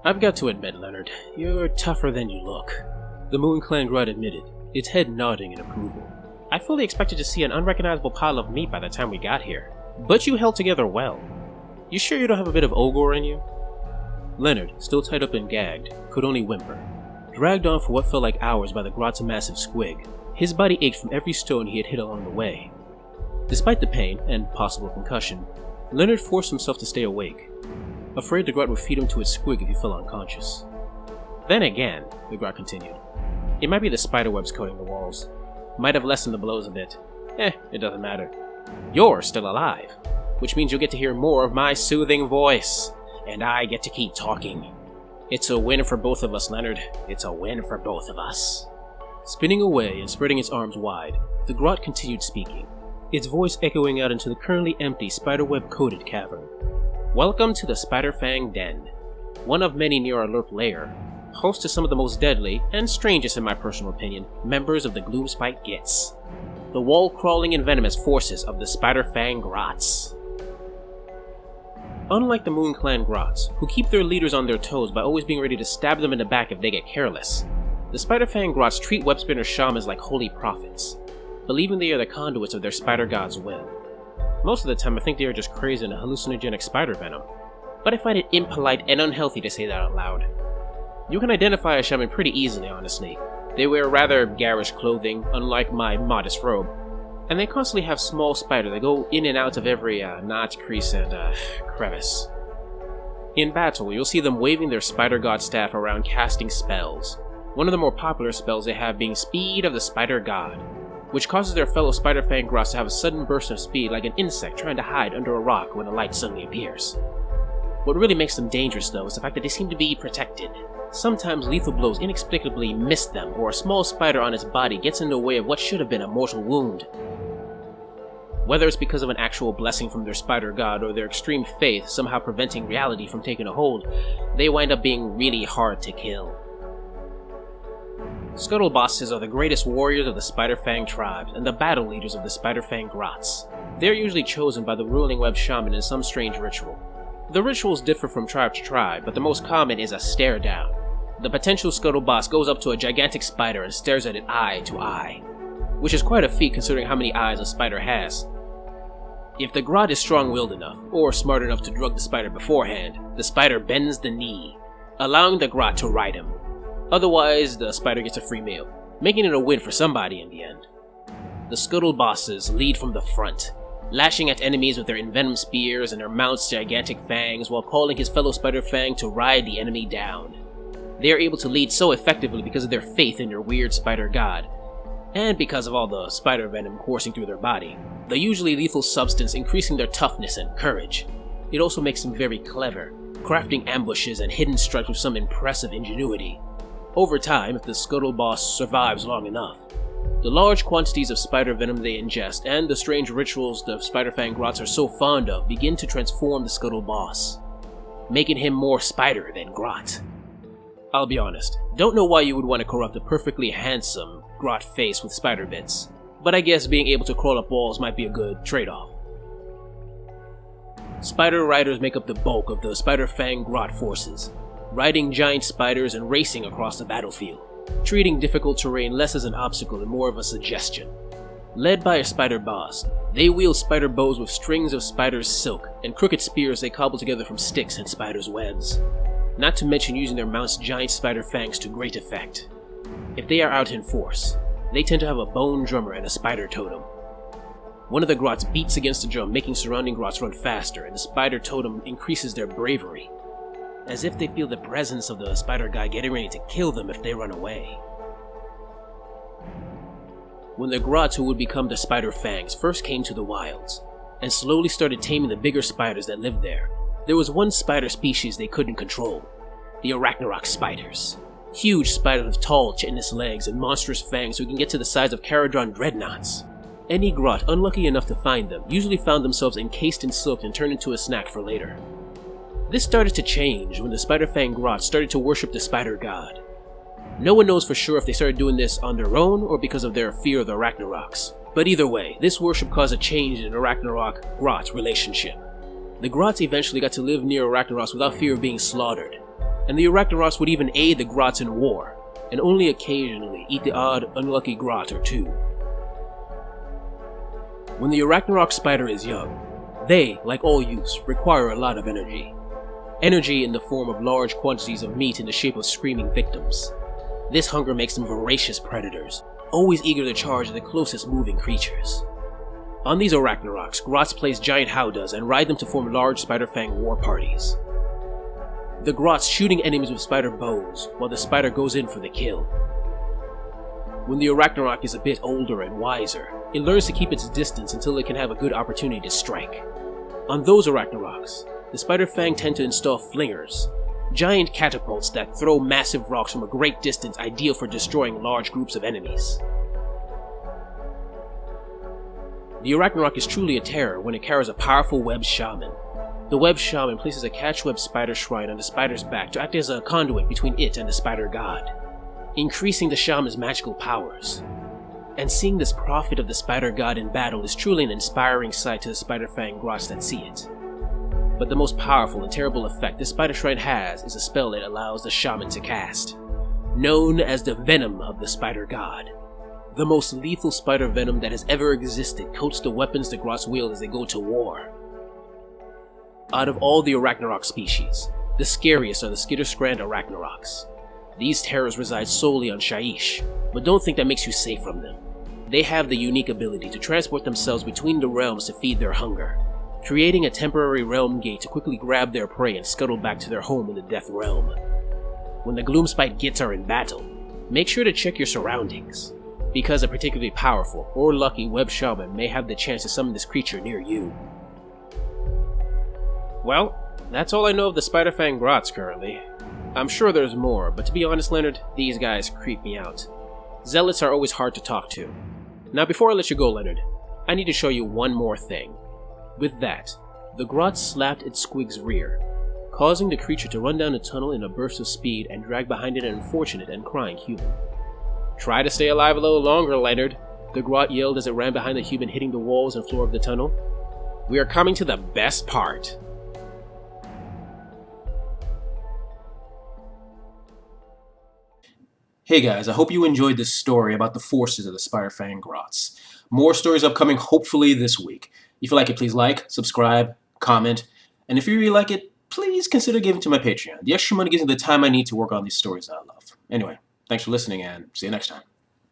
I've got to admit, Leonard, you're tougher than you look. The Moon Clan Grot admitted, its head nodding in approval. I fully expected to see an unrecognizable pile of meat by the time we got here, but you held together well. You sure you don't have a bit of ogre in you? Leonard, still tied up and gagged, could only whimper. Dragged on for what felt like hours by the Grot's massive squig, his body ached from every stone he had hit along the way. Despite the pain and possible concussion, Leonard forced himself to stay awake, afraid the Grot would feed him to its squig if he fell unconscious. Then again, the Grot continued, it might be the spiderwebs coating the walls. Might have lessened the blows a bit. It doesn't matter. You're still alive, which means you'll get to hear more of my soothing voice, and I get to keep talking. It's a win for both of us, Leonard. It's a win for both of us. Spinning away and spreading its arms wide, the Grot continued speaking, its voice echoing out into the currently empty spiderweb-coated cavern. Welcome to the Spiderfang Den, one of many near our lurk lair, host to some of the most deadly, and strangest in my personal opinion, members of the Gloomspite Gitz, the wall-crawling and venomous forces of the Spiderfang Grots. Unlike the Moon Clan Grots, who keep their leaders on their toes by always being ready to stab them in the back if they get careless, the Spiderfang Grots treat web-spinner shamans like holy prophets, believing they are the conduits of their spider god's will. Most of the time I think they are just crazy and hallucinogenic spider venom, but I find it impolite and unhealthy to say that out loud. You can identify a shaman pretty easily, honestly. They wear rather garish clothing, unlike my modest robe, and they constantly have small spiders that go in and out of every notch, crease, and crevice. In battle, you'll see them waving their spider god staff around casting spells, one of the more popular spells they have being Speed of the Spider God, which causes their fellow Spiderfang Grots to have a sudden burst of speed like an insect trying to hide under a rock when a light suddenly appears. What really makes them dangerous, though, is the fact that they seem to be protected. Sometimes lethal blows inexplicably miss them, or a small spider on its body gets in the way of what should have been a mortal wound. Whether it's because of an actual blessing from their spider god or their extreme faith somehow preventing reality from taking a hold, they wind up being really hard to kill. Scuttle bosses are the greatest warriors of the Spiderfang tribes and the battle leaders of the Spiderfang Grots. They are usually chosen by the ruling web shaman in some strange ritual. The rituals differ from tribe to tribe, but the most common is a stare down. The potential scuttle boss goes up to a gigantic spider and stares at it eye to eye, which is quite a feat considering how many eyes a spider has. If the Grot is strong-willed enough, or smart enough to drug the spider beforehand, the spider bends the knee, allowing the Grot to ride him. Otherwise, the spider gets a free meal, making it a win for somebody in the end. The scuttle bosses lead from the front, lashing at enemies with their envenomed spears and their mount's gigantic fangs while calling his fellow Spiderfang to ride the enemy down. They are able to lead so effectively because of their faith in their weird spider god, and because of all the spider venom coursing through their body, the usually lethal substance increasing their toughness and courage. It also makes them very clever, crafting ambushes and hidden strikes with some impressive ingenuity. Over time, if the scuttle boss survives long enough, the large quantities of spider venom they ingest and the strange rituals the Spiderfang Grots are so fond of begin to transform the scuttle boss, making him more spider than Grot. I'll be honest, don't know why you would want to corrupt a perfectly handsome Grot face with spider bits, but I guess being able to crawl up walls might be a good trade-off. Spider riders make up the bulk of the Spiderfang Grot forces, riding giant spiders and racing across the battlefield, treating difficult terrain less as an obstacle and more of a suggestion. Led by a spider boss, they wield spider bows with strings of spider's silk and crooked spears they cobble together from sticks and spider's webs, not to mention using their mount's giant spider fangs to great effect. If they are out in force, they tend to have a bone drummer and a spider totem. One of the Grots beats against the drum, making surrounding Grots run faster, and the spider totem increases their bravery, as if they feel the presence of the spider guy getting ready to kill them if they run away. When the Grots who would become the Spiderfangs first came to the wilds, and slowly started taming the bigger spiders that lived there was one spider species they couldn't control, the Arachnarok spiders. Huge spiders with tall, chitinous legs and monstrous fangs who can get to the size of Caradron dreadnoughts. Any Grot unlucky enough to find them usually found themselves encased in silk and turned into a snack for later. This started to change when the Spiderfang Grots started to worship the spider god. No one knows for sure if they started doing this on their own or because of their fear of the Arachnaroks, but either way, this worship caused a change in Arachnarok-Grot relationship. The Grots eventually got to live near Arachnaroks without fear of being slaughtered, and the Arachnaroks would even aid the Grots in war, and only occasionally eat the odd, unlucky Grot or two. When the Arachnarok spider is young, they, like all youths, require a lot of energy. Energy in the form of large quantities of meat in the shape of screaming victims. This hunger makes them voracious predators, always eager to charge at the closest moving creatures. On these Arachnaroks, Grots place giant howdahs and ride them to form large Spiderfang war parties. The Grots shooting enemies with spider bows, while the spider goes in for the kill. When the Arachnarok is a bit older and wiser, it learns to keep its distance until it can have a good opportunity to strike. On those Arachnaroks, the Spiderfang tend to install flingers, giant catapults that throw massive rocks from a great distance, ideal for destroying large groups of enemies. The Arachnarok is truly a terror when it carries a powerful web shaman. The web shaman places a catchweb spider shrine on the spider's back to act as a conduit between it and the spider god, increasing the shaman's magical powers. And seeing this prophet of the spider god in battle is truly an inspiring sight to the Spiderfang Grots that see it. But the most powerful and terrible effect this spider shrine has is a spell it allows the shaman to cast, known as the Venom of the Spider God. The most lethal spider venom that has ever existed coats the weapons the Grots wield as they go to war. Out of all the Arachnarok species, the scariest are the Skitterskrand Arachnaroks. These terrors reside solely on Shyish, but don't think that makes you safe from them. They have the unique ability to transport themselves between the realms to feed their hunger, creating a temporary realm gate to quickly grab their prey and scuttle back to their home in the Death Realm. When the Gloomspite Gitz are in battle, make sure to check your surroundings, because a particularly powerful or lucky web shaman may have the chance to summon this creature near you. Well, that's all I know of the Spiderfang Grots currently. I'm sure there's more, but to be honest, Leonard, these guys creep me out. Zealots are always hard to talk to. Now before I let you go, Leonard, I need to show you one more thing. With that, the Grot slapped at Squig's rear, causing the creature to run down a tunnel in a burst of speed and drag behind it an unfortunate and crying human. Try to stay alive a little longer, Leonard, the Grot yelled as it ran behind the human, hitting the walls and floor of the tunnel. We are coming to the best part. Hey guys, I hope you enjoyed this story about the forces of the Spiderfang Grots. More stories upcoming hopefully this week. If you like it, please like, subscribe, comment, and if you really like it, please consider giving to my Patreon. The extra money gives me the time I need to work on these stories that I love. Anyway, thanks for listening and see you next time.